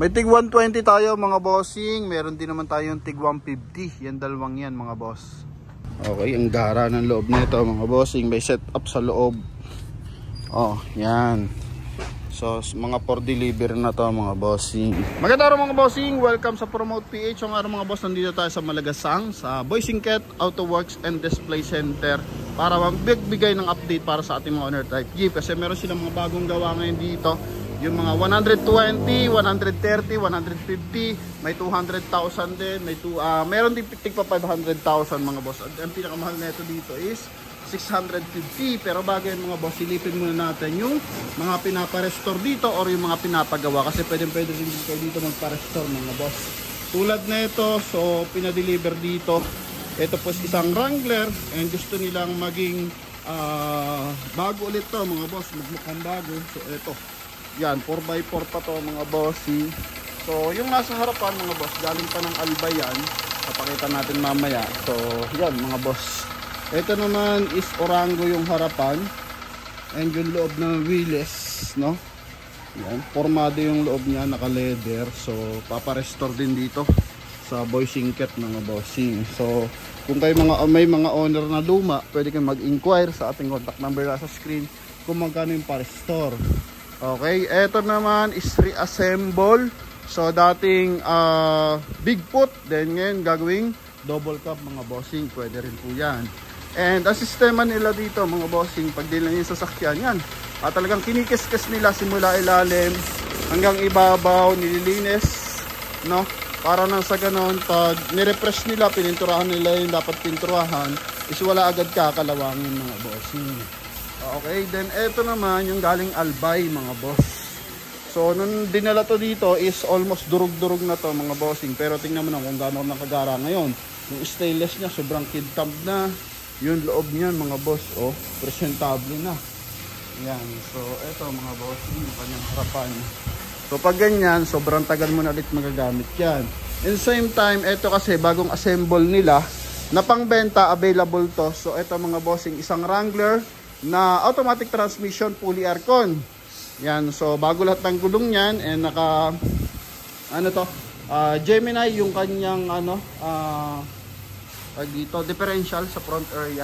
May tig 120 tayo mga bossing. Meron din naman tayong tig 150. Yan dalawang yan mga boss. Okay, ang gara ng loob nito mga bossing. May set up sa loob. Oh, yan. So, mga for delivery na to mga bossing. Magandang araw mga bossing. Welcome sa Promote PH. Ang araw mga boss, nandito tayo sa Malagasang, sa Boisingket Auto Works and Display Center para magbigay ng update para sa ating mga owner type Jeep. Kasi meron silang mga bagong gawa ngayon dito. Yung mga 120, 130, 150, may 200,000 din, meron din tig pa 500,000 mga boss. Ang pinakamahal nito dito is 650. Pero bago yan mga boss, silipin muna natin yung mga pinapa-restore dito or yung mga pinapagawa, kasi pwede rin dito magpa-restore mga boss. Tulad nito, so pinadeliver dito. Ito po isang Wrangler and gusto nilang maging bago ulit to mga boss, magmukhang bago. So ito, yan, 4x4 pa to mga bossy. So yung nasa harapan mga boss, galing pa ng Albay yan, papakita natin mamaya. So yan mga boss, ito naman is Orango yung harapan and yung loob ng wheels, no? Yan, formado yung loob niya, naka leather. So papa-restore din dito sa Boisingket mga bossing. So kung kayo may mga owner na luma, pwede kayong mag-inquire sa ating contact number sa screen kung magkano yung pa-restore. Okay, ito naman is reassemble. So dating Bigfoot, then ngayon gagawing double cab mga bossing, pwede rin po yan. And ang sistema nila dito mga bossing, pag dilan yung sasakyan yan, talagang kinikis-kis nila simula ilalim hanggang ibabaw, nililinis, no? Para nang sa ganon, pag nirepress nila, pininturahan nila yung dapat pinturahan, is wala agad kakalawangin mga bossing. Okay, then eto naman yung galing Albay mga boss. So nung dinala to dito is almost durug-durug na to mga bossing. Pero tingnan mo na kung gaano nakagara ngayon. Yung stainless niya sobrang kidtab na. Yung loob niyan mga boss, oh, presentable na. Yan, so eto mga bossing, yung kanyang harapan. So pag ganyan, sobrang tagal mo na ulit magagamit yan. In the same time, eto kasi bagong assemble nila na pangbenta, available to. So eto mga bossing, isang Wrangler na automatic transmission, fully aircon. Yan, so bago lahat ng gulong niyan and naka Gemini yung kanyang dito differential sa front area.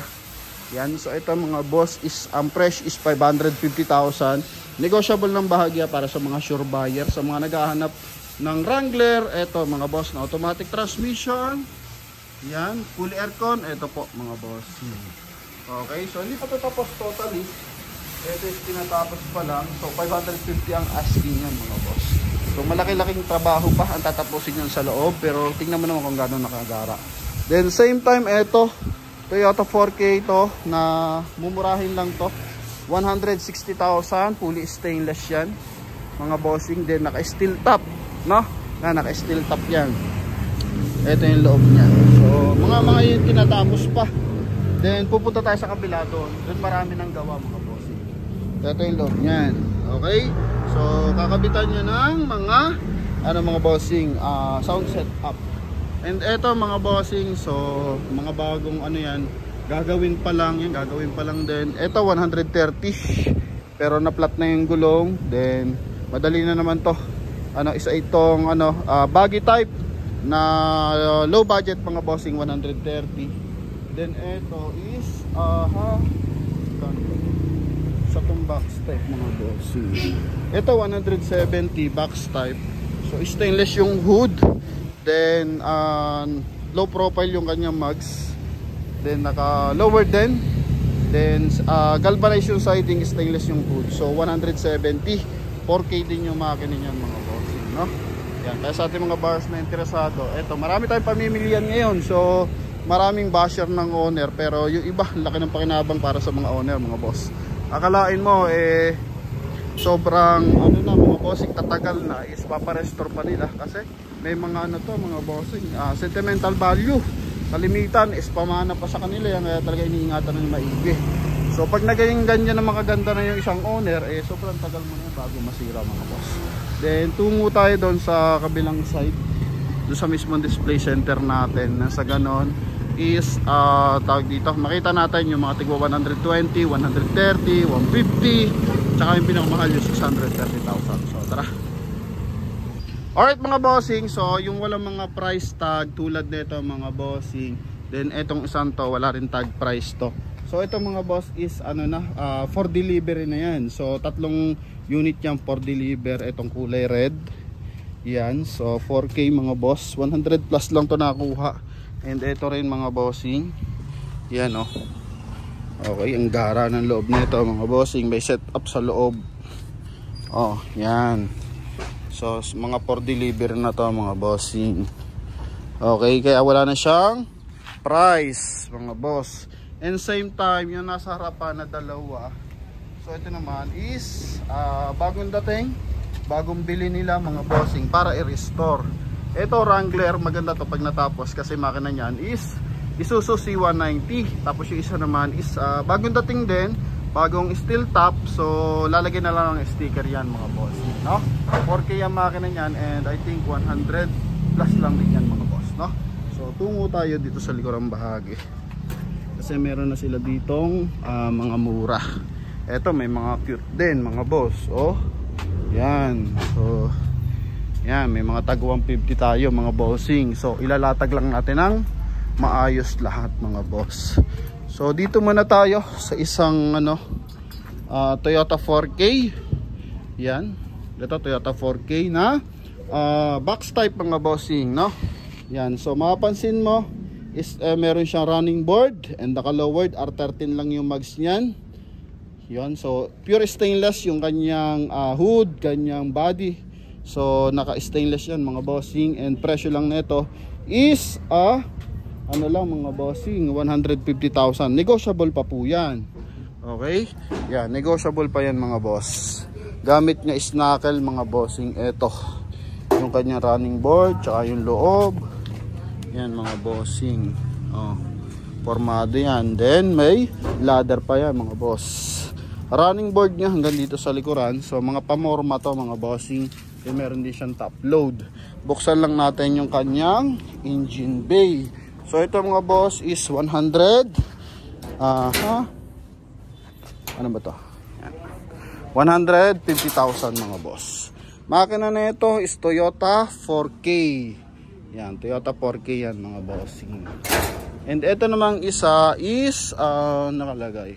Yan, so ito mga boss is ang fresh is 550,000. Negotiable ng bahagya para sa mga sure buyer, sa mga naghahanap ng Wrangler. Ito mga boss na automatic transmission. Yan, fully aircon. Ito po mga boss. Okay, so hindi pa ito tapos totally. Ito is tinatapos pa lang. So 550 ang asking yan mga boss. So malaki-laking trabaho pa ang tatapusin yan sa loob. Pero tingnan mo naman kung gano'n nakagara. Then same time, ito Toyota 4K ito na mumurahin lang to, 160,000, fully stainless yan mga bossing. Then naka steel top, no? Naka steel top yan. Ito yung loob niya. So mga yung tinatapos pa. Then pupunta tayo sa kabila doon. Doon marami nang gawa mga bossing. Ito yung loob niyan. Okay? So kakabitan niya ng mga mga bossing, sound setup. And eto mga bossing, so mga bagong yan, gagawin pa lang din. Ito 130 pero na-flat na yung gulong. Then madali na naman to. Isa itong baggy type na low budget mga bossing, 130. Then ito is sa tong box type mga bossing. Ito 170 box type. So stainless yung hood. Then low profile yung kanyang mags. Then naka lower din. Then galvanized yung siding, stainless yung hood. So 170, 4K din yung makina niyan mga bossing, no? Yan, kaya sa ating mga buyers na interesado, eto marami tayong pamimilian ngayon. So maraming basher ng owner, pero yung iba laki ng pakinabang para sa mga owner mga boss. Akalain mo sobrang na mga bossing, tatagal na is paparestore pa nila kasi may mga mga bossing, sentimental value. Kalimitan is pamana pa sa kanila yan, kaya talaga iniingatan ng maigi. So pag naging ganyan na makaganda na yung isang owner, sobrang tagal mo na bago masira mga boss. Then tungo tayo doon sa kabilang side, doon sa mismong display center natin. Nasa ganon is tawag dito, makita natin yung mga tigwa 120, 130, 150, tsaka yung pinakamahal yung 630,000. So tara, Alright mga bossing, so yung walang mga price tag tulad nito mga bossing, then etong isang to wala rin tag price to. So ito mga boss is ano na, for delivery na yan. So tatlong unit yan for deliver, itong kulay red. Yan, so 4K mga boss, 100 plus lang to nakuha. And ito rin mga bossing, yan oh. Okay, ang gara ng loob nito mga bossing, may set up sa loob. Oh, yan. So mga for deliver na to mga bossing. Okay, kaya wala na siyang price mga boss. And same time yung nasa harapan na dalawa, so ito naman is bagong dating, bagong bili nila mga bossing para i-restore. Ito Wrangler, maganda to pag natapos kasi makina niyan is Isuzu C190. Tapos yung isa naman is bagong dating din, bagong steel top. So lalagyan na lang ng sticker yan mga boss, no? 4K yung makina niyan and I think 100 plus lang din yan mga boss, no? So tungo tayo dito sa likurang bahagi kasi meron na sila ditong mga mura. Eto may mga cute din mga boss. Oh yan, so yan, may mga tag 150 tayo mga bossing. So ilalatag lang natin ng maayos lahat mga boss. So dito muna tayo sa isang ano, Toyota 4K. Yan, ito Toyota 4K na box type mga bossing, no? Yan, so mapapansin mo is meron siyang running board and naka-lowered R13 lang yung mags niyan. Yan, so pure stainless yung kanyang hood, kanyang body. So naka-stainless yan mga bossing and presyo lang nito is ano lang mga bossing, 150,000. Negotiable pa po yan. Okay? Yan, negotiable pa yan mga boss. Gamit niya is knuckle mga bossing. Ito yung kanyang running board tsaka yung loob. Yan mga bossing. Oh, formado yan. Then may ladder pa yan mga boss. Running board niya hanggang dito sa likuran. So mga pamorma to mga bossing. Then meron din siyang top load. Buksan lang natin yung kanyang engine bay. So ito mga boss is 100 ano ba to? 150,000 mga boss. Makina na ito is Toyota 4K. Yan, Toyota 4K yan mga bossing. And ito namang isa is nakalagay.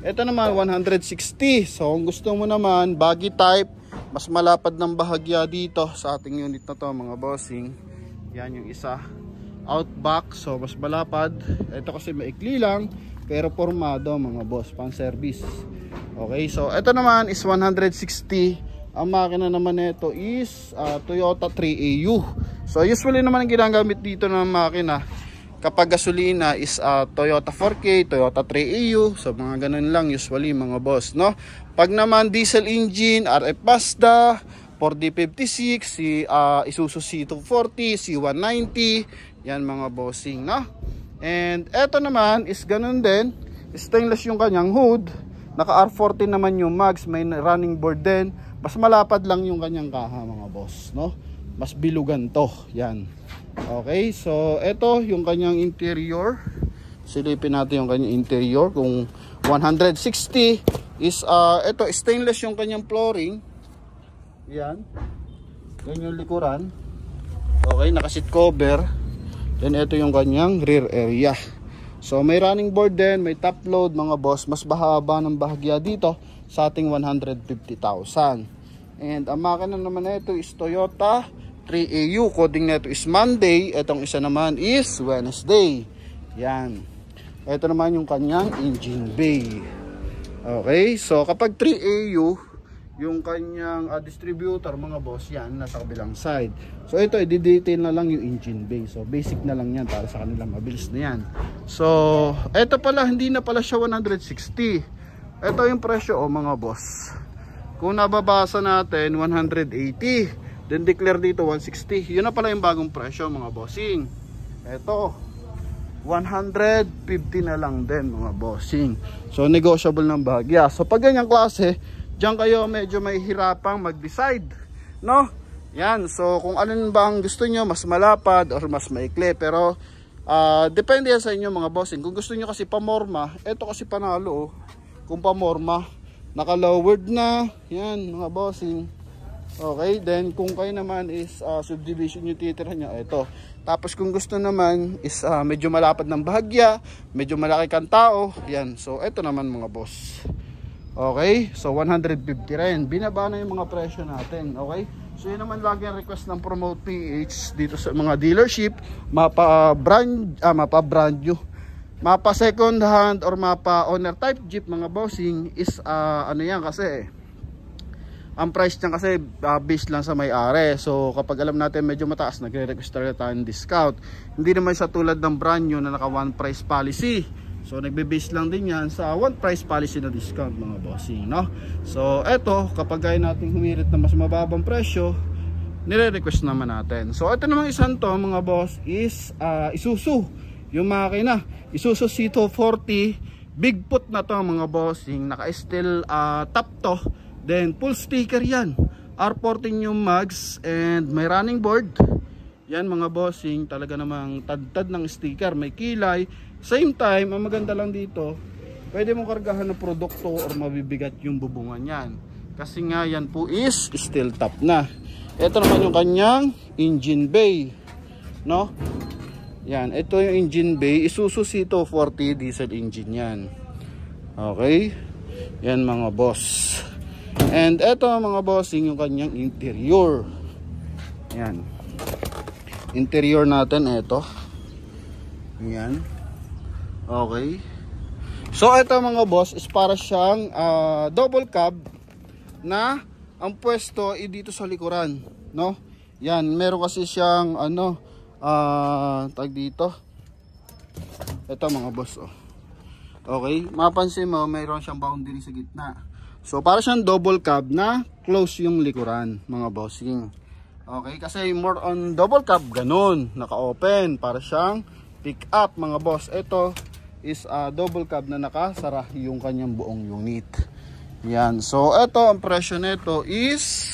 Ito naman 160. So kung gusto mo naman baggy type, mas malapad ng bahagya dito sa ating unit na to mga bossing. Yan yung isa. Outback, so mas malapad. Ito kasi maikli lang pero formado mga boss, pang service. Okay, so ito naman is 160. Ang makina naman nito is Toyota 3AU. So usually naman ang ginagamit dito ng makina kapag gasolina is Toyota 4K, Toyota 3AU. So mga ganun lang usually mga boss, no? Pag naman diesel engine, RF Mazda 4D56, si Isuzu C240, C190, yan mga bossing, no? And eto naman is ganun din, stainless yung kanyang hood, naka R14 naman yung mags, may running board din, mas malapad lang yung kanyang kaha mga boss, no? Mas bilugan to, yan. Okay, so eto yung kanyang interior. Silipin natin yung kanyang interior. Kung 160 is eto stainless yung kanyang flooring. Yan. Yan yung likuran. Okay, naka-seat cover. Then ito yung kanyang rear area. So may running board din, may top load mga boss. Mas bahaba ng bahagya dito sa ating 150,000. And ang makina naman na ito is Toyota 3AU. Coding na ito is Monday. Itong isa naman is Wednesday. Yan. Ito naman yung kanyang engine bay. Okay, so kapag 3AU, yung kanyang distributor mga boss, yan nasa kabilang side. So ito i-detail na lang yung engine bay. So basic na lang yan para sa kanila, mabilis na yan. So ito pala, hindi na pala siya 160. Ito yung presyo mga boss. Kung nababasa natin 180, then declare dito 160. Yun na pala yung bagong presyo mga bossing. Ito 150 na lang din mga bossing. So negotiable ng bahagya. So pag ganyang klase, diyan kayo medyo may hirapang mag-decide, no? Yan, so kung alin ba ang gusto nyo, mas malapad or mas maikli, pero depende yan sa inyo mga bossing. Kung gusto nyo kasi pamorma, eto kasi panalo. Kung pamorma, naka-lowered na, yan mga bossing. Okay, then kung kayo naman is subdivision yung titira nyo, ito. Tapos kung gusto naman is medyo malapad ng bahagya, medyo malaki kang tao, yan. So ito naman mga boss. Okay, so 150 rin. Binaba na yung mga presyo natin, okay? So yun naman lagi ang request ng Promote PH dito sa mga dealership, mapa brand new, mapa second hand or mapa owner type Jeep mga bossing is ano yan kasi ang price niya kasi based lang sa may-ari. So kapag alam natin medyo mataas, nagre-request talaga tayo ng discount. Hindi naman siya tulad ng brand new na naka one price policy. So nagbe-base lang din yan sa one price policy na discount mga bossing, no? So eto, kapag kaya natin humirit na mas mababang presyo, nire-request naman natin. So ito namang isang to mga boss is Isuzu, yung makina Isuzu C240 big foot na to mga bossing, naka-steel top to. Then full sticker yan, R14 yung mags and may running board. Yan mga bossing, talaga namang tad-tad ng sticker, may kilay. Same time, ang maganda lang dito, pwede mong kargahan ng produkto or mabibigat yung bubungan yan. Kasi nga yan po is steel top na. Ito naman yung kanyang engine bay, no? Yan, ito yung engine bay, Isuzu C240 diesel engine yan. Okay? Yan mga boss. And eto mga bossing yung kanyang interior. Yan. Interior natin eto. Yan. Okay. So eto mga boss is para siyang double cab na ang pwesto dito sa likuran, no? Yan, meron kasi siyang ano tag dito. Eto mga boss, oh. Okay, mapansin mo mayroon siyang boundary sa gitna. So para siyang double cab na close yung likuran mga bossing. Okay, kasi more on double cab ganun, naka-open para siyang pick up mga boss. Ito is double cab na nakasara yung kanyang buong unit. Yan. So ito ang presyo nito is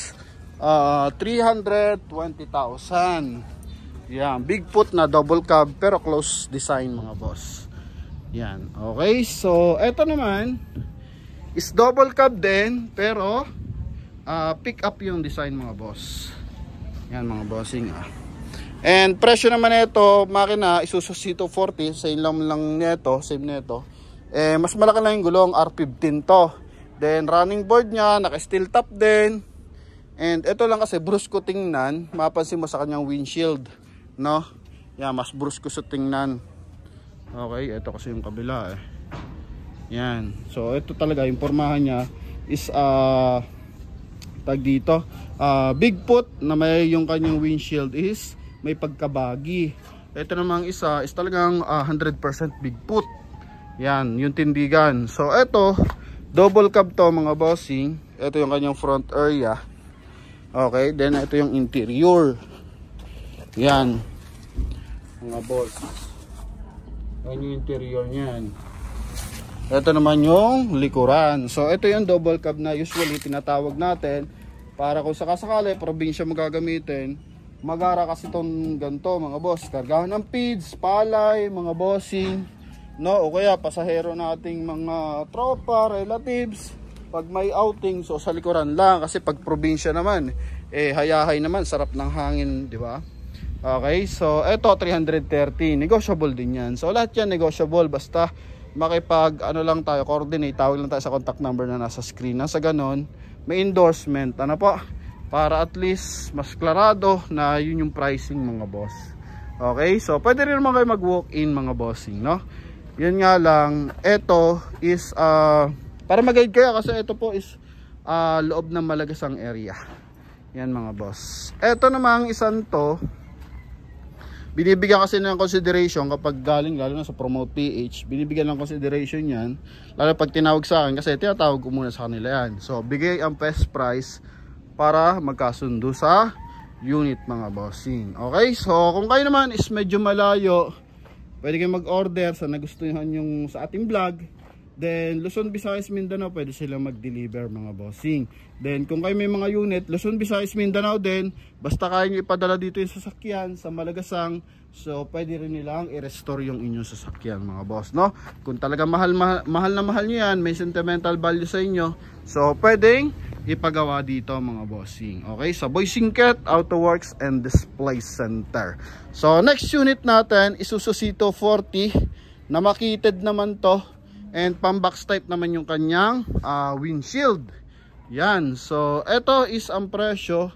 320,000. Yan, big foot na double cab pero close design mga boss. Yan. Okay, so ito naman is double cab din pero pick up yung design mga boss. Yan mga bossing And presyo naman nito makina Isuzu C240, same lang nito, same nito. Mas malaki lang yung gulong, R15 to. Then running board niya, naka steel top din. And ito lang kasi brusko tingnan, mapansin mo sa kanyang windshield, no? Yan, mas brusko sa tingnan. Okay, ito kasi yung kabila Yan. So ito talaga yung pormahan niya is tag dito. Big foot na may yung kanyang windshield is may pagkabagi. Ito namang isa is talagang 100% big foot. Yan, yung tindigan. So ito, double cab to mga bossing. Ito yung kanyang front area. Okay, then ito yung interior. Yan. Mga boss. Yan yung interior niyan. Ito naman yung likuran. So ito yung double cab na usually tinatawag natin para kung sakasakali probinsya magagamitin. Magara kasi itong ganito mga boss. Kargahan ng feeds, palay, mga bossing, no? O kaya pasahero nating mga tropa, relatives. Pag may outing, so sa likuran lang. Kasi pag probinsya naman, hayahay naman, sarap ng hangin, di ba? Okay, so ito 330. Negotiable din yan. So lahat yan negotiable. Basta makipag ano lang tayo, coordinate, tawag lang tayo sa contact number na nasa screen. Nasa ganon, may endorsement, ano po, para at least mas klarado na yun yung pricing mga boss. Okay, so pwede rin naman kayo mag walk-in mga bossing, no? Yun nga lang, ito is para mag-guide kayo kasi ito po is loob ng Malagasang area. Yan mga boss. Ito namang isang to, binibigyan kasi ng consideration kapag galing, lalo na sa Promote PH, binibigyan ng consideration yan, lalo pag tinawag sa akin, kasi tinatawag ko muna sa kanila yan. So bigay ang best price para magkasundo sa unit mga bossing. Okay, so kung kayo naman is medyo malayo, pwede kayo mag-order sa nagustuhan yung sa ating vlog. Then Luzon, Visayas, Mindanao, pwede sila mag-deliver mga bossing. Then kung kayo may mga unit Luzon, Visayas, Mindanao din, basta kaya nyo ipadala dito yung sasakyan sa Malagasang, so pwede rin nilang i-restore yung inyong sasakyan mga boss, no? Kung talaga mahal na mahal nyo yan, may sentimental value sa inyo, so pwedeng ipagawa dito mga bossing. Okay, sa Boisingket Auto Works and Display Center. So next unit natin, Isuzu C2 40 na makitted naman to, and pambox type naman yung kanyang windshield. Yan, so ito is ang presyo,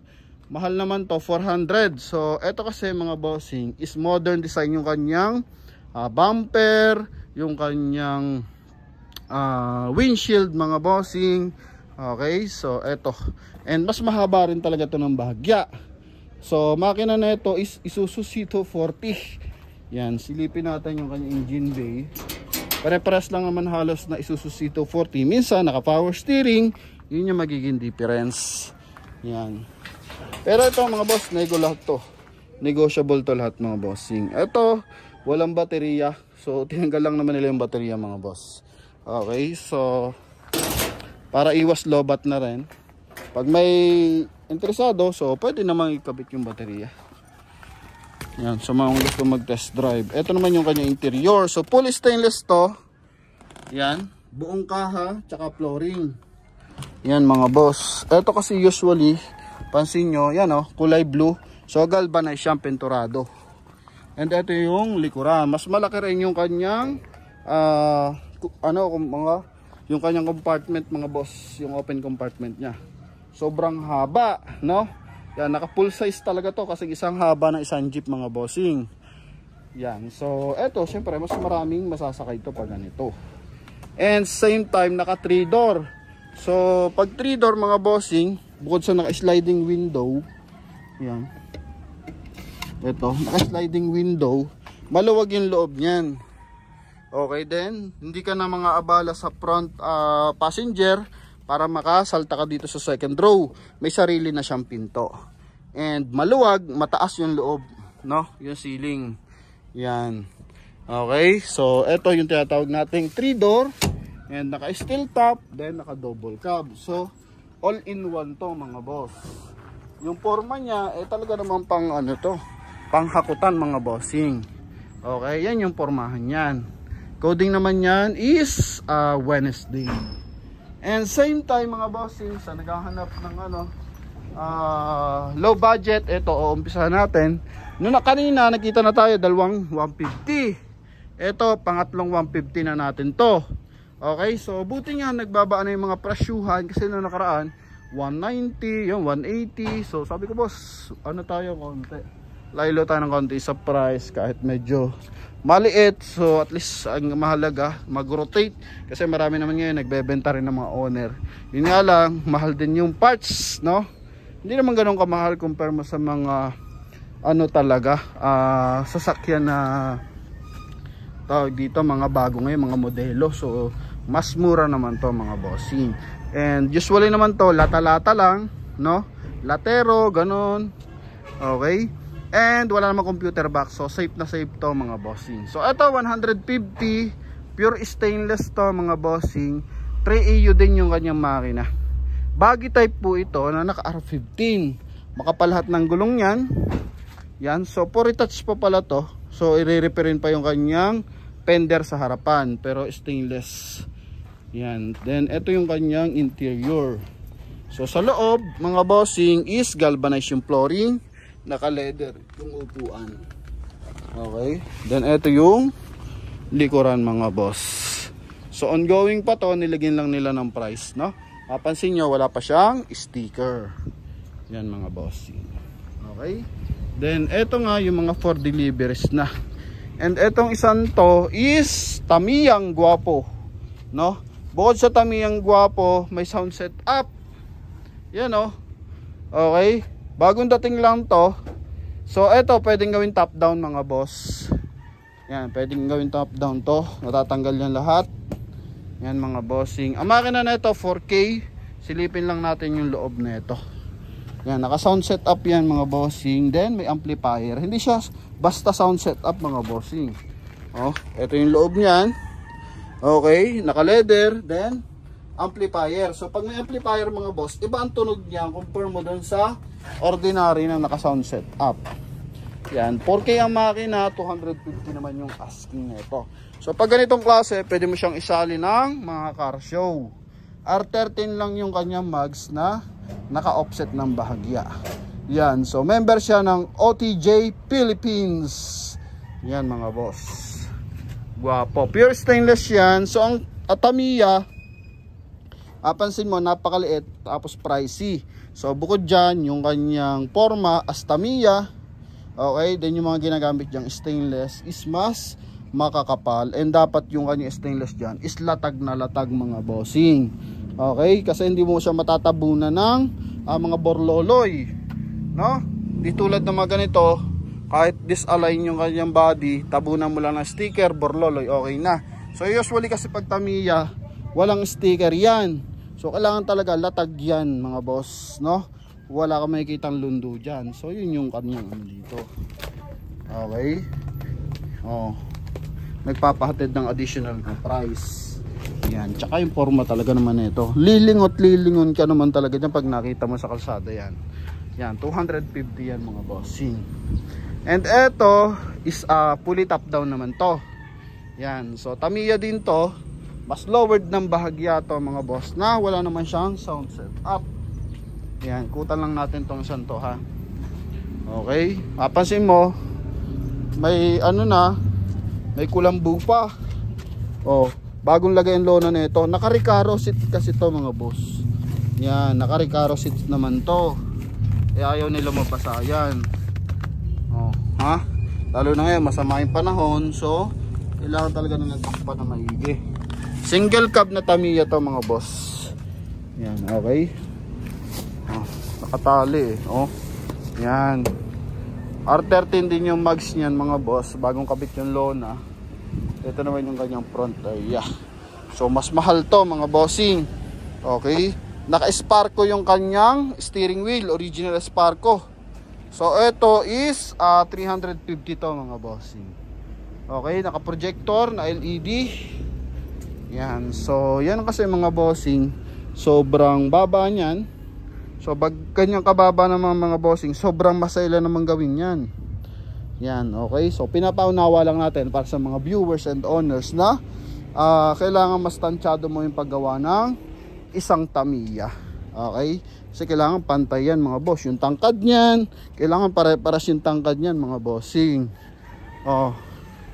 mahal naman to, 400. So ito kasi mga bossing is modern design yung kanyang bumper, yung kanyang windshield mga bossing. Okay, so eto, and mas mahaba rin talaga to ng bahagya. So makina na ito is Isuzu C2 40. Yan, silipin natin yung kanyang engine bay. Pare-pares lang naman halos na Isuzu C2 40. Minsan naka power steering, yun yung magiging difference. Yan, pero ito mga boss, nego lahat to, negotiable to lahat mga bossing. Ito walang baterya, so tinanggal lang naman nila yung baterya mga boss. Okay, so para iwas lobat na rin, pag may interesado, so pwede namang ikabit yung baterya. Yan, so mga gusto mag test drive. Ito naman yung kanya interior, so full stainless to. Yan, buong kaha tsaka flooring. Yan mga boss, ito kasi usually pansin nyo, yan kulay blue, so galvanized siyang pinturado. And ito yung likuran, mas malaki rin yung kanyang yung kanyang compartment mga boss, yung open compartment niya. Sobrang haba, no? Yan, naka full size talaga to kasi isang haba ng isang jeep mga bossing. Yan, so eto syempre mas maraming masasakay to pag ganito. And same time naka 3 door. So pag 3 door mga bossing, bukod sa naka sliding window, yan, ito, naka-sliding window, maluwag yung loob niyan. Okay din, hindi ka na mga abala sa front passenger para makasalta ka dito sa second row. May sarili na siyang pinto. And maluwag, mataas yung loob, no? Yung ceiling. Yan. Okay, so ito yung tinatawag nating 3 door. And naka-steel top, then naka-double cab. So, all in one to mga boss. Yung forma niya, talaga naman pang panghakutan mga bossing. Okay, yan yung pormahan yan. Coding naman yan is Wednesday. And same time mga bossing, sa naghahanap ng low budget, ito uumpisahan natin. Noon kanina nakita na tayo dalawang 150. Ito pangatlong 150 na natin to. Okay, so buti nga nagbabaan na yung mga presyuhan kasi noong nakaraan 190, yung 180. So sabi ko boss, tayo konti, laylo tayo ng konti sa price kahit medyo maliit. So at least ang mahalaga mag-rotate kasi marami naman ngayon nagbebenta rin ng mga owner. Yun nga lang, mahal din yung parts, no? Hindi naman ganun kamahal compare mo sa mga sasakyan na tawag dito, mga bago ngayon, mga modelo. So mas mura naman to mga bossing. And usually naman to lata-lata lang, no? Latero, ganun. Okay? And wala namang computer box, so safe na safe to mga bossing. So ito 150, pure stainless to mga bossing. 3 EU din yung kanyang makina. Baggy type po ito na naka R15. Makapal lahat ng gulong yan. Yan, so for retouch pa pala to. So i-repairin pa yung kanyang fender sa harapan, pero stainless. Yan, then ito yung kanyang interior. So sa loob mga bossing is galvanized yung flooring, naka leather yung upuan. Okay, then ito yung likuran mga boss. So ongoing pa to, nilagyan lang nila ng price, no? Mapansin nyo wala pa siyang sticker. Yan mga bossing. Okay, then ito nga yung mga for deliveries na. And etong isang to is Tamiyang Guwapo, no? Bukod sa Tamiyang Guwapo, may sound set up. Yan, no? Okay, bagong dating lang to. So eto pwedeng gawin top down mga boss. Yan, pwedeng gawin top down to. Natatanggal yan lahat. Yan mga bossing. Ang makina na ito 4K. Silipin lang natin yung loob na ito. Yan, naka sound setup yan mga bossing. Then may amplifier. Hindi siya basta sound setup mga bossing. Oh, ito yung loob niyan. Okay, naka leather, then amplifier. So pag may amplifier mga boss, iba ang tunog niya compare mo dun sa ordinary na naka sound setup. Yan, 4K ang makina, 250 naman yung asking nito. So pag ganitong klase, pwede mo siyang isali ng mga car show. R13 lang yung kanyang mags na naka-offset ng bahagya. Yan, so member siya ng OTJ Philippines. Yan mga boss. Guwapo. Pure stainless yan. So ang Tamiya, pansin mo, napakaliit tapos pricey. So bukod dyan, yung kanyang forma as Tamiya, okay, then yung mga ginagamit dyang stainless is mas makakapal. And dapat yung kanyang stainless dyan is latag na latag mga bossing. Okay, kasi hindi mo siya matatabunan ng mga borloloy, no? Di tulad ng mga ganito, kahit disalign yung kanyang body, tabunan mo lang ng sticker, borloloy, okay na. So usually kasi pag Tamiya, walang sticker yan. So kailangan talaga latag yan mga boss, no? Wala ka makikitang lundo dyan. So yun yung kanyang ano dito. Okay. Oh, nagpapahatid ng additional na price. Yan, tsaka yung forma talaga naman nito. Lilingon ka naman talaga dyan pag nakita mo sa kalsada yan. Yan, 250 yan mga bossing. And eto is fully top down naman to. Yan, so Tamiya din to. Mas lowered ng bahagya to mga boss, na wala naman siyang sound setup. Yan, kutan lang natin tong isang to ha. Okay, mapansin mo may ano na, may kulambu pa. Oh, bagong lagay ang lona nito. Naka-Recaro seat kasi to mga boss. Yan, naka-Recaro seat naman to. Ayaw nila mabasa yan. Oh, ha? Lalo na ngayon masama yung panahon, so kailangan talaga na nagtakpan na maigi. Single cab na Tamiya to mga boss. Yan, okay. Oh, nakatali eh. Oh, yan. R13 din yung mags niyan mga boss. Bagong kabit yung lona. Ito naman yung kanyang front area. So mas mahal to mga bossing. Okay. Naka-Sparco yung kanyang steering wheel. Original Sparco. So ito is 350 to mga bossing. Okay. Naka-projector na LED. Yan, so yan kasi mga bossing, sobrang baba niyan. So pag kanyang kababa naman mga bossing, sobrang masayla naman gawin yan. Yan, okay. So pinapaunawa lang natin para sa mga viewers and owners na kailangan mas tansyado mo yung paggawa ng isang Tamiya. Okay, kasi kailangan pantay yan mga boss. Yung tangkad niyan, kailangan pare-paras yung tangkad niyan mga bossing. Oh,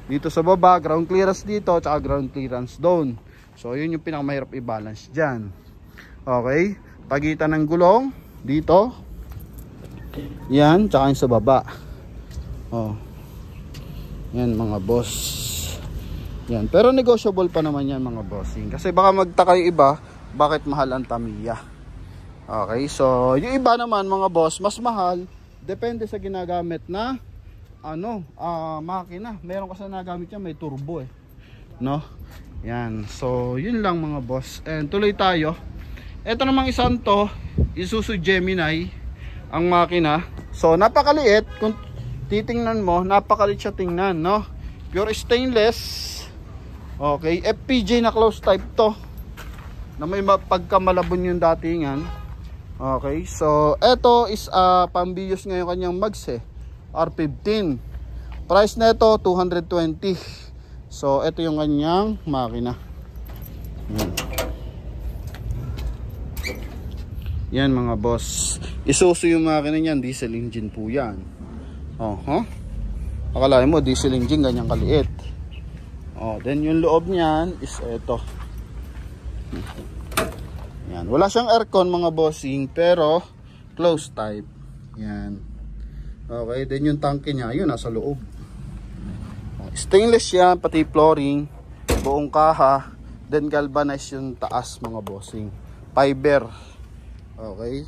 dito sa baba, ground clearance dito, tsaka ground clearance doon. So yun yung pinakamahirap i-balance dyan. Okay, pagitan ng gulong dito, yan, tsaka yung sa baba. Oh, yan mga boss. Yan, pero negotiable pa naman yan mga bossing. Kasi baka magtaka yung iba, bakit mahal ang Tamiya. Okay, so yung iba naman mga boss, mas mahal, depende sa ginagamit na makina. Meron kasi nagamit yan, may turbo eh, no? Yan, so yun lang mga boss. And tuloy tayo. Ito namang isang to, Isuzu Gemini ang makina. So napakaliit, kung titingnan mo, napakaliit siya tingnan, no? Pure stainless. Okay, FPJ na close type to, na may pagkamalabon yung datingan. Okay, so ito is pambiyos ngayon kanyang mags eh, R15. Price na ito 220. So ito yung kanyang makina. Yan, yan mga boss. Isuzu yung makina niyan, diesel engine po yan. Akalain mo diesel engine ganyan kaliit. Then yung loob niyan is ito. Yan, wala siyang aircon mga bossing, pero close type. Yan. Okay, then yung tanke niya, yun nasa loob. Stainless yan, pati flooring, buong kaha, then galvanized yung taas mga bossing. Fiber. Okay.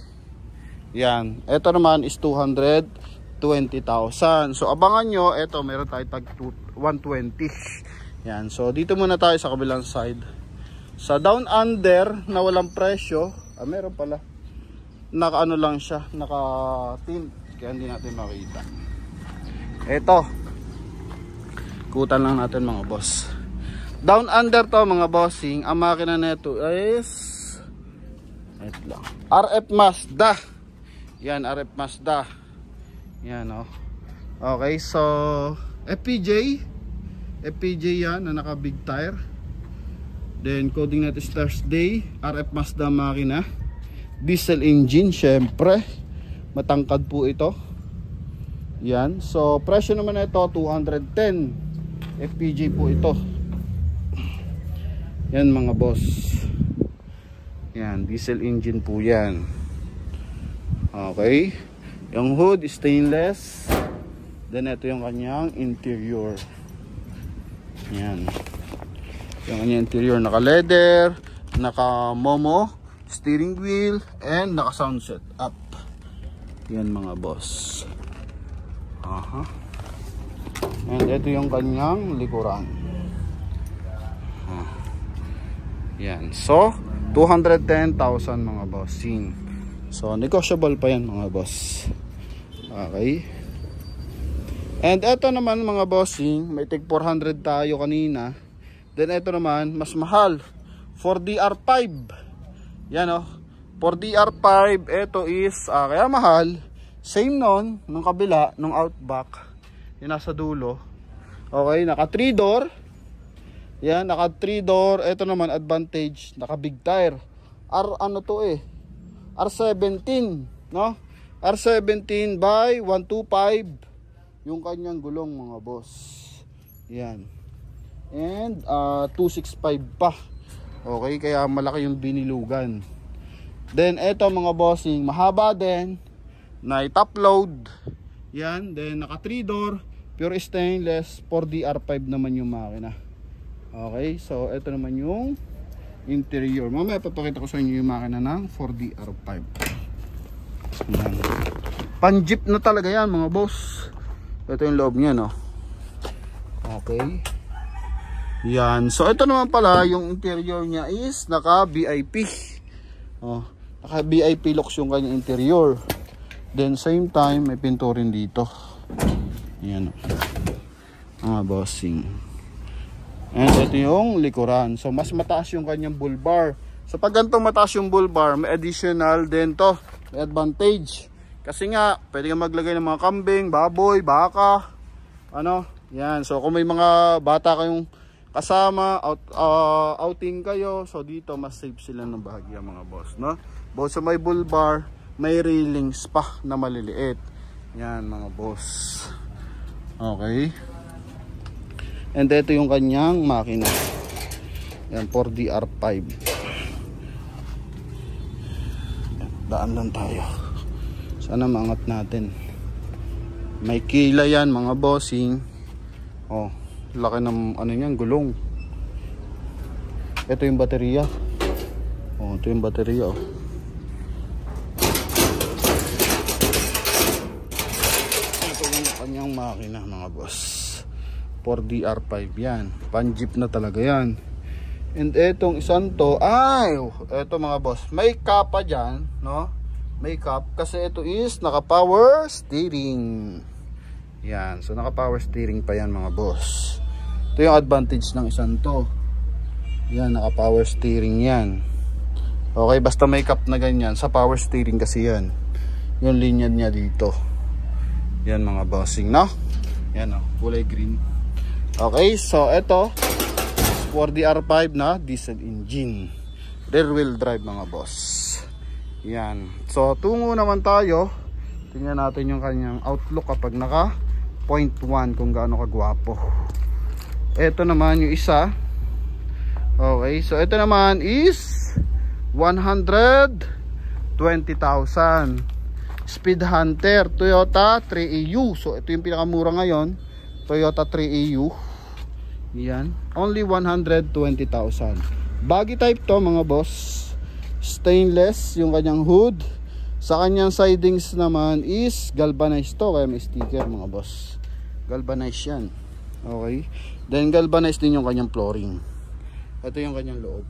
Yan. Ito naman is 220,000. So abangan nyo, ito meron tayo tag 120. Yan. So dito muna tayo sa kabilang side. Sa down under na walang presyo, meron pala. Naka-ano lang siya, naka-tint, kaya hindi natin makita. Ito. Kutan lang natin mga boss. Down under to mga bossing, ang makina nito is ito lang, RF Mazda. Yan, RF Mazda. Yan oh. Okay, so FPJ yan na naka big tire. Then coding natin is Thursday, RF Mazda makina, diesel engine, syempre matangkad po ito. Yan, so presyo naman na ito 210 FPG po ito. Yan mga boss. Yan, diesel engine po yan. Okay, yung hood is stainless. Then ito yung kanyang interior. Yan, yung kanyang interior, naka leather, naka momo steering wheel, and naka sound set up. Yan mga boss. And ito yung kanyang likuran. Yan, so 210,000 mga bossing. So negotiable pa yan mga boss. Okay. And ito naman mga bossing, may tig 400 tayo kanina. Then ito naman, mas mahal, 4DR5. Yan o, 4DR5. Ito is, kaya mahal, same nun, nung kabila, nung Outback. Yung nasa dulo. Okay, naka 3 door. Yan, naka 3 door. Ito naman, Advantage, naka big tire. Ano to eh, R17, no? R17 by 125 yung kanyang gulong mga boss. Yan. And 265 pa. Okay, kaya malaki yung binilugan. Then eto mga bossing, mahaba din, na top load. Yan, then naka 3 door, pure stainless, 4DR5 naman yung makina. Okay, so eto naman yung interior. Mamaya papakita ko sa inyo yung makina ng 4DR5. Yan. Pan-jeep na talaga yan mga boss. Ito yung loob niya, no? Okay. Yan. So, ito naman pala, yung interior niya is naka-VIP. Oh, naka-VIP looks yung kanyang interior. Then, same time, may pinto rin dito. Yan. Bossing. And ito yung likuran. So, mas mataas yung kanyang bull bar. So, pag ganitong mataas yung bull bar, may additional din to. May advantage. Kasi nga, pwede kang maglagay ng mga kambing, baboy, baka, ano, yan. So, kung may mga bata kayong kasama, outing kayo, so dito, mas safe sila ng bahagya mga boss, no? Both sa may bull bar, may railings pa na maliliit. Yan, mga boss. Okay. And ito yung kanyang makina. Yan, 4DR5. Daan lang tayo. Sana maangat natin. May kila yan mga bossing. Oh, laki ng ano niyan, gulong. Ito yung baterya. Oh, ito yung baterya. Oh. Ito yung kanyang makina mga boss. 4DR5 yan. Pan-jeep na talaga yan. And etong isang to, eto mga boss, may kapa dyan, no? May cap kasi ito is naka power steering. Yan, so naka power steering pa yan mga boss. Ito yung advantage ng isang to. Yan, naka power steering yan. Okay, basta may cap na ganyan, sa power steering kasi yan. Yung linya niya dito. Yan mga bossing, no? Yan o, kulay green. Okay, so ito 4DR5 na diesel engine, rear wheel drive mga boss. Yan. So, tungo naman tayo. Tingnan natin yung kanyang outlook kapag naka 0.1 kung gaano kagwapo. Ito naman yung isa. Okay. So, ito naman is 120,000. Speed Hunter Toyota 3EU. So, ito yung pinakamura ngayon. Toyota 3EU. Yan. Only 120,000. Baggy type to mga boss. Stainless yung kanyang hood. Sa kanyang sidings naman is galvanized to, kaya may sticker mga boss. Galvanized yan. Okay. Then galvanized din yung kanyang flooring. Ito yung kanyang loob.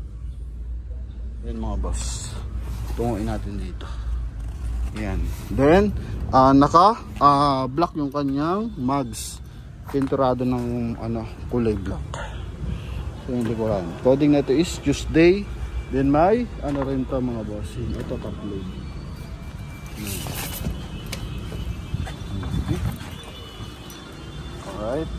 Yan mga boss. Tunguin natin dito. Yan. Then naka black yung kanyang mugs. Pinturado ng kulay black. So yung likuran. Coding na ito is Tuesday. Then may rin to mga boss. Ito top load. Alright.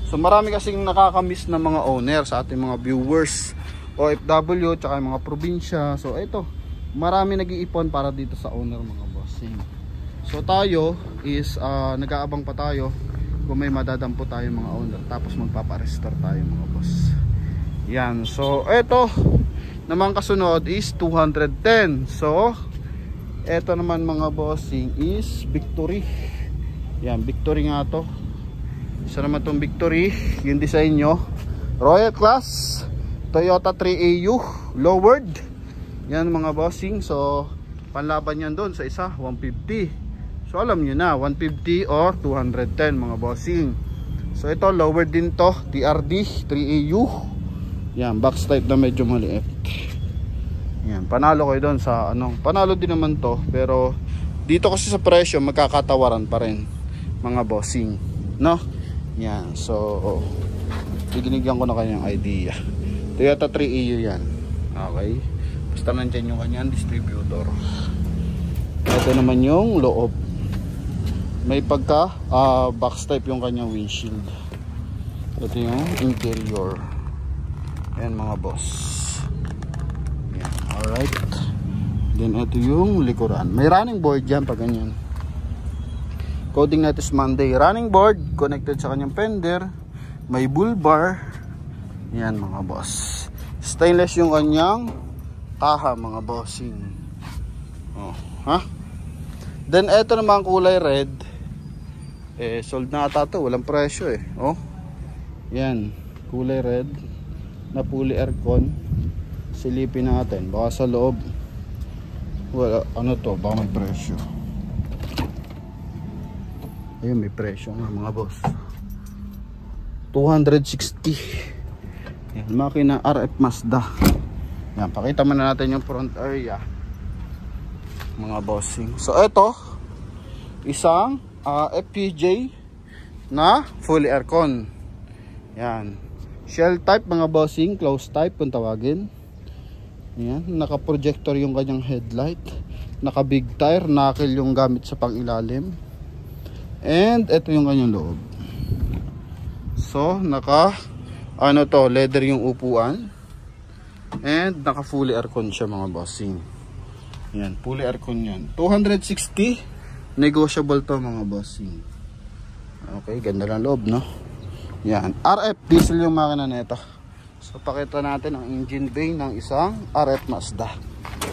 So marami kasing nakakamiss na mga owner sa ating mga viewers, OFW, tsaka yung mga probinsya. So ito, marami nag-iipon para dito sa owner mga bossing. So tayo is nag-aabang pa tayo kung may madadampo tayo mga owner, tapos magpapa-restore tayo mga boss. Yan, so ito naman kasunod is 210. So ito naman mga bossing is Victory. Yan, Victory nga to. Isa naman tong Victory, yung design nyo Royal Class Toyota 3AU lowered. Yan mga bossing. So panlaban yan doon sa isa 150. So alam nyo na 150 or 210 mga bossing. So ito lowered din to, TRD 3AU. Yan, box type na medyo maliit. Yan, panalo kayo doon sa panalo din naman to, pero dito kasi sa presyo magkakatawaran pa rin mga bossing, no? Yan, so binigyan ko na kanyang idea. Toyota 3AU yan. Okay, basta nandyan yung kanyang distributor. Ito naman yung loob, may pagka box type yung kanyang windshield. Ito yung interior. Yan mga boss. Yan, alright. Then ito yung likuran, may running board yan pag ganyan. Coding natin is Monday. Running board connected sa kanyang fender, may bull bar. Yan mga boss. Stainless yung kanyang taha mga bossing. Oh, ha? Then ito naman kulay red. Sold na ata to, walang presyo Oh. Yan, kulay red na fully aircon. Silipin natin baka sa loob wala to, baka may presyo. Ayun, may presyo nga mga boss. 260. Yan, makina RF Mazda. Yan, pakita muna natin yung front area mga bossing. So ito, isang FPJ na fully aircon. Yan, shell type mga bossing, close type kung tawagin. Yan, naka-projector yung kanyang headlight, naka big tire, knuckle yung gamit sa pang-ilalim. And ito yung kanyang loob. So naka leather yung upuan. And naka fully aircon siya mga bossing. Yan, fully aircon yan. 260. Negotiable to mga bossing. Okay, ganda lang loob, no? Yan, RF diesel yung makina nito. So pakita natin ang engine bay ng isang RF Mazda.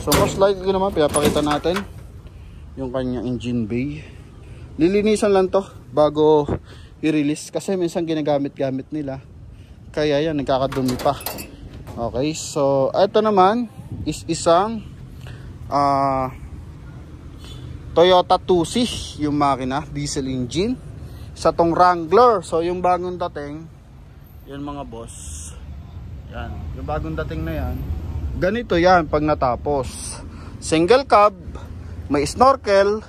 So most likely naman pinapakita natin yung kanyang engine bay. Lilinisan lang to bago i-release kasi minsan ginagamit-gamit nila, kaya yan nagkakadumi pa. Okay, so ito naman is isang Toyota 2C yung makina, diesel engine sa tong Wrangler. So yung bagong dating yan mga boss, yan yung bagong dating na yan, ganito yan pag natapos. Single cab, may snorkel,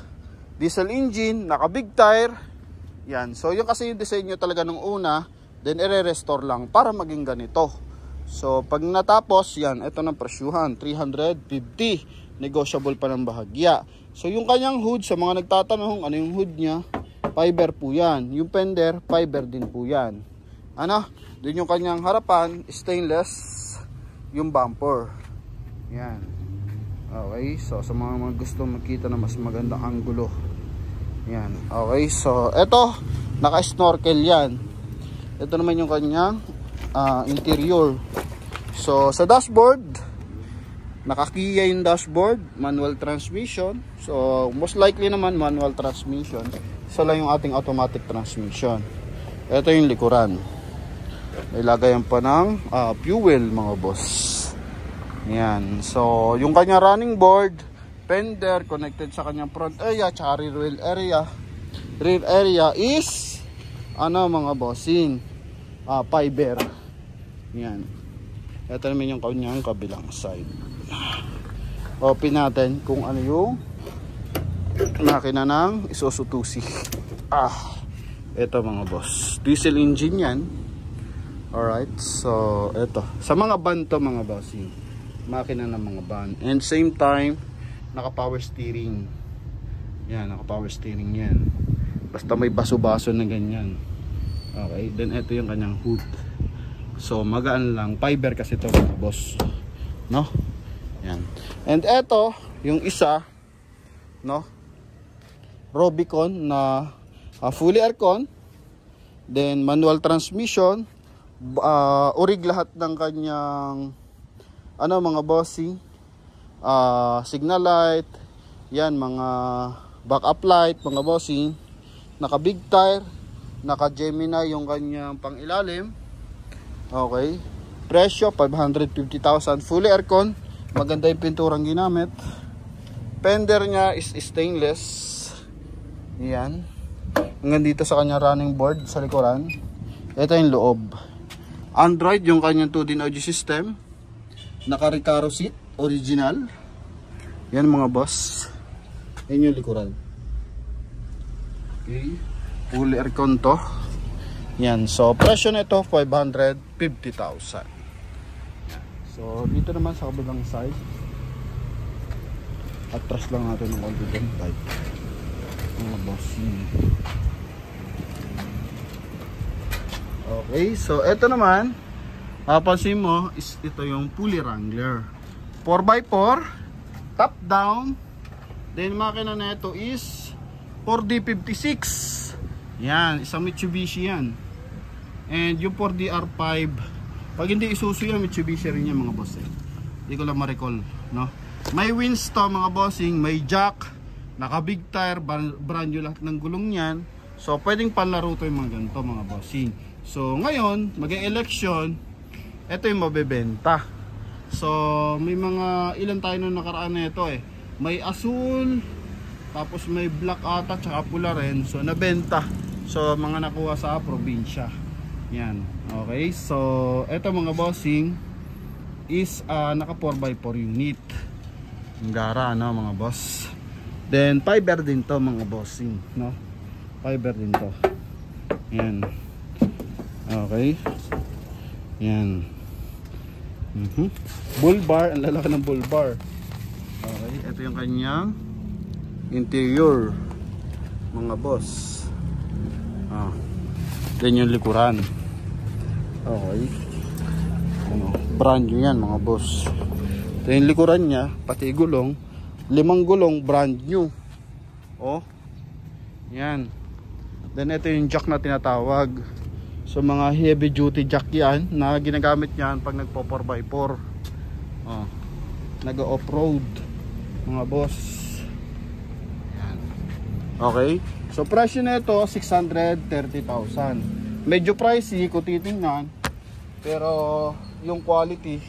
diesel engine, naka big tire. Yan, so yung kasi yung design nyo talaga nung una, then i-restore lang para maging ganito. So pag natapos yan, ito ng presyuhan 350, negotiable pa ng bahagya. So yung kanyang hood, sa mga nagtatanong ano yung hood nya, fiber po yan. Yung fender, fiber din po yan. Din yung kanyang harapan, stainless yung bumper. Yan. Okay, so sa mga gusto makita na mas magandang anggulo, yan. Okay, so eto, naka-snorkel yan. Ito naman yung kanyang interior. So sa dashboard, naka-Kia yung dashboard, manual transmission. So most likely naman manual transmission. Isa lang yung ating automatic transmission. Ito yung likuran, may lagayan pa ng fuel mga boss. Yan, so yung kanya running board, fender connected sa kanyang front area, tsaka rear wheel area. Rear area is mga bossing, fiber. Yan, ito naman yung kanyang kabilang side. Open natin kung ano yung makina ng Isuzu 2C. Ito mga boss, diesel engine yan. Alright, so ito sa mga van to mga bossing, makina ng mga van. And same time, naka power steering. Yan, naka power steering yan. Basta may baso-baso na ganyan. Okay, then ito yung kanyang hood. So magaan lang, fiber kasi ito mga boss, no? Yan. And ito yung isa, no? Rubicon na fully aircon, then manual transmission, urig lahat ng kanyang ano mga bossing, signal light, yan mga backup light mga bossing, naka big tire, naka Gemini yung kanyang pangilalim. Okay, presyo 550,000, fully aircon, maganda yung pinturang ginamit, fender nya is stainless, yan, hanggang dito sa kanyang running board sa likuran. Ito yung loob, Android yung kanyang 2D audio system, naka Recaro seat original, yan mga boss. Yan yung likuran. Okay, fully aircon to. Yan, so presyo nito 550,000. So dito naman sa kabilang side, atras lang natin ng konti doon, right, mga boss. Okay, so ito naman, papansin mo is ito yung pulley wrangler 4x4 top down. Then makina na ito is 4D56. Yan, isang Mitsubishi yan. And yung 4DR5, pag hindi Isuzu yan, Mitsubishi rin yan mga boss. Hindi ko lang ma-recall, no? May wins to mga bossing, may jack, naka big tire, brand new lahat ng gulong yan. So pwedeng panlaro to yung mga ganito mga bossing. So ngayon, mag-e-election, ito yung mabebenta. So may mga ilan tayo nung nakaraan na ito eh. May asul, tapos may black ata, tsaka pula rin. So nabenta. So mga nakuha sa probinsya. Yan. Okay, so eto mga bossing is naka 4x4 unit. Ang gara, no mga boss. Then fiber din to mga bossing, no? Fiber din to. Yan. Okay. Yan. Bull bar, ang lalaki ng bull bar. Okay, ito yung kanyang interior mga boss. Then yung likuran. Okay, ano, brand new yan mga boss. Ito yung likuran nya, pati gulong, 5 gulong brand new. Oh, yan. Then ito yung jack na tinatawag. So mga heavy duty jack yan na ginagamit yan pag nagpo 4x4, nag off-road mga boss. Yan. Okay, so presyo na ito 630,000. Medyo pricey kung titingnan, pero yung quality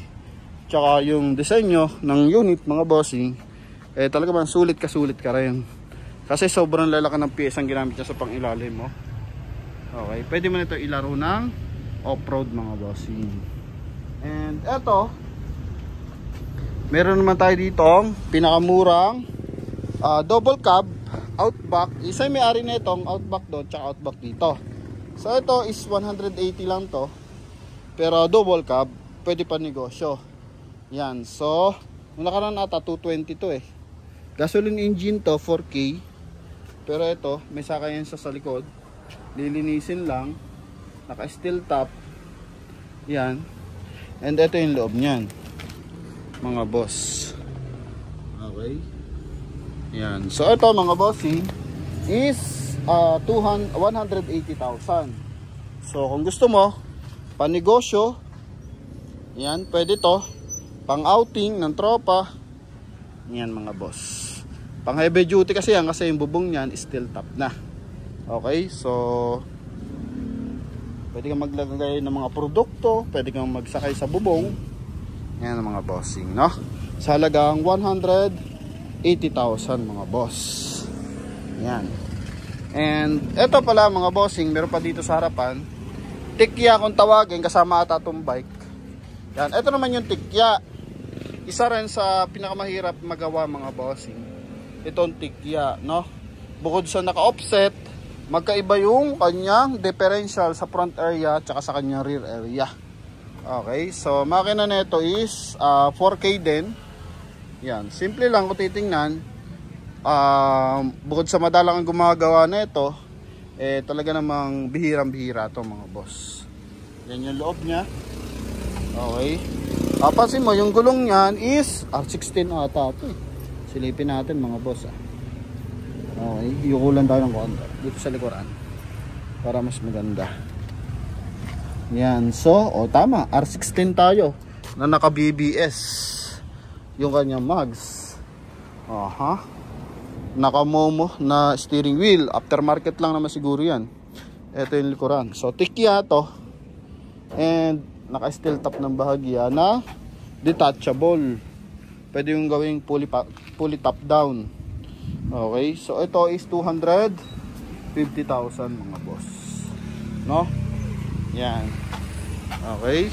tsaka yung disenyo ng unit mga bossing talaga bang sulit ka rin, kasi sobrang lalaki ng piyesang ginamit niya sa pangilalim mo. Okay, pwede mo nito ilaro ng off-road mga bossing. And eto, meron naman tayo ditong pinakamurang double cab Outback. Isa may ari na itong Outback doon tsaka Outback dito. So ito is 180 lang to, pero double cab, pwede pa negosyo. Yan, so nung nakaraan ata 220 to eh. Gasoline engine to, 4K. Pero ito may sakayan sa likod, lilinisin lang, naka steel top. Yan. And ito yung loob niyan mga boss. Okay, yan. So ito mga bossing is 180,000. So kung gusto mo panegosyo, yan, pwede to pang outing ng tropa. Yan mga boss, pang heavy duty kasi yan, kasi yung bubong niyan steel top na. Okay, so pwede kang maglagay ng mga produkto, pwede kang magsakay sa bubong. Yan mga bossing, no? Sa halagang 180,000 mga boss. Yan. And eto pala mga bossing, meron pa dito sa harapan, tikya kung tawagin, kasama ata itong bike. Yan, eto naman yung tikya. Isa rin sa pinakamahirap magawa mga bossing, itong tikya, no? Bukod sa naka-offset, magkaiba yung kanyang differential sa front area tsaka sa kanyang rear area. Okay, so makina nito is 4K din. Yan, simple lang kung titingnan. Bukod sa madalang ang gumagawa nito, Eh talaga namang bihirang-bihira to mga boss. Yan yung loob niya. Okay. Papansin mo yung gulong niyan is R16 ata ito eh. Silipin natin mga boss ah. Okay, yukulan tayo ng konti dito sa likuran para mas maganda. Yan, so tama, R16 tayo na naka BBS yung kanyang mags. Aha. Naka Momo na steering wheel, aftermarket lang naman siguro yan. Ito yung likuran, so tikya to. And naka steel top ng bahagya na detachable. Pwede yung gawing fully top down. Okay, so ito is 250,000 mga boss. No? Yan. Okay.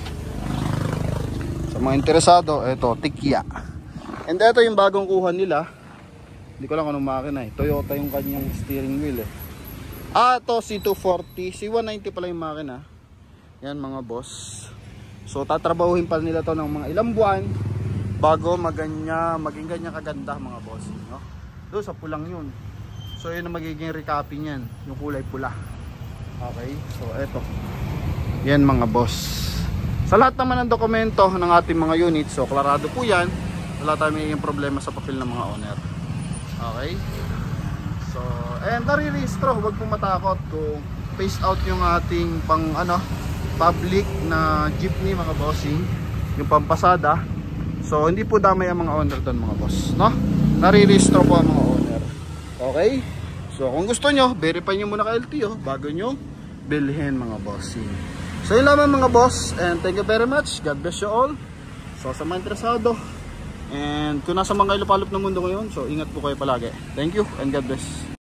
Sa mga interesado, ito tikya. And ito yung bagong kuha nila. Hindi ko lang anong makina eh. Toyota yung kanyang steering wheel eh. Ito C240, C190 pala yung makina. Yan mga boss. So tatrabahuhin pa nila to ng mga ilang buwan bago maging ganyan kaganda mga boss, no? Doon sa pulang yun. So yun ang magiging recopy niyan, yung kulay pula. Okay, so eto. Yan mga boss. Sa lahat naman ng dokumento ng ating mga units, so klarado po yan. Wala tayong magiging problema sa papel ng mga owner. Okay. So, and nare-registro, huwag po matakot kung phase out yung ating pang public na jeepney mga bossing, yung pampasada. So hindi po damay ang mga owner doon mga boss, no? Nare-registro po ang mga owner. Okay? So kung gusto nyo, verify nyo muna ka LTO bago nyo bilhin mga bossing. So yun lamang mga boss, and thank you very much. God bless you all. So sa mga interesado, and kung nasa mga ilupalop ng mundo ngayon, so ingat po kayo palagi. Thank you and God bless.